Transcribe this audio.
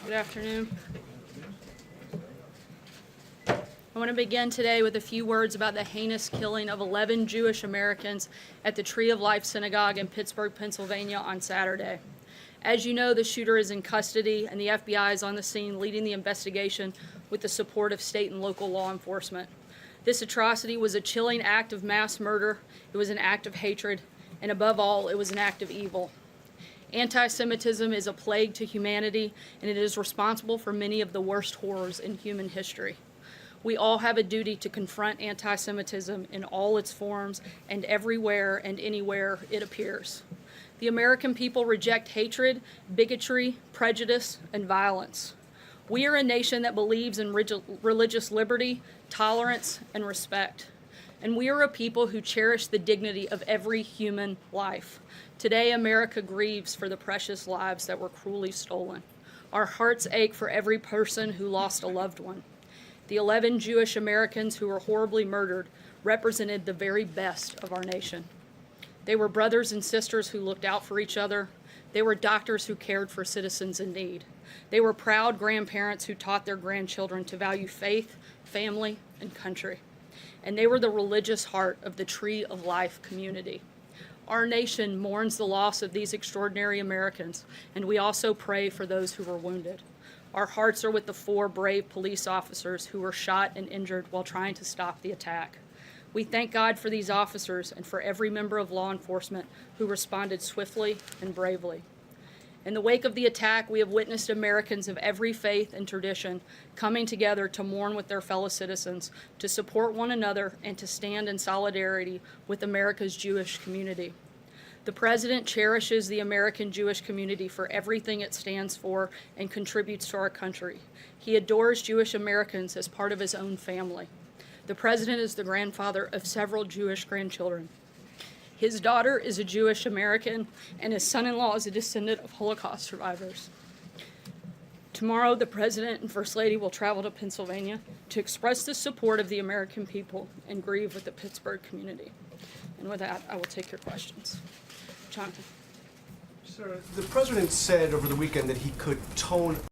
Good afternoon. I want to begin today with a few words about the heinous killing of 11 Jewish Americans at the Tree of Life synagogue in Pittsburgh, Pennsylvania on Saturday. As you know, the shooter is in custody and the FBI is on the scene leading the investigation with the support of state and local law enforcement. This atrocity was a chilling act of mass murder, it was an act of hatred, and above all, it was an act of evil. Anti-Semitism is a plague to humanity, and it is responsible for many of the worst horrors in human history. We all have a duty to confront anti-Semitism in all its forms and everywhere and anywhere it appears. The American people reject hatred, bigotry, prejudice, and violence. We are a nation that believes in religious liberty, tolerance, and respect. And we are a people who cherish the dignity of every human life. Today, America grieves for the precious lives that were cruelly stolen. Our hearts ache for every person who lost a loved one. The 11 Jewish Americans who were horribly murdered represented the very best of our nation. They were brothers and sisters who looked out for each other. They were doctors who cared for citizens in need. They were proud grandparents who taught their grandchildren to value faith, family, and country. And they were the religious heart of the Tree of Life community. Our nation mourns the loss of these extraordinary Americans, and we also pray for those who were wounded. Our hearts are with the 4 brave police officers who were shot and injured while trying to stop the attack. We thank God for these officers and for every member of law enforcement who responded swiftly and bravely. In the wake of the attack, we have witnessed Americans of every faith and tradition coming together to mourn with their fellow citizens, to support one another, and to stand in solidarity with America's Jewish community. The President cherishes the American Jewish community for everything it stands for and contributes to our country. He adores Jewish Americans as part of his own family. The President is the grandfather of several Jewish grandchildren. His daughter is a Jewish American, and his son-in-law is a descendant of Holocaust survivors. Tomorrow, the President and First Lady will travel to Pennsylvania to express the support of the American people and grieve with the Pittsburgh community. And with that, I will take your questions. Jonathan. Sir, the President said over the weekend that he could tone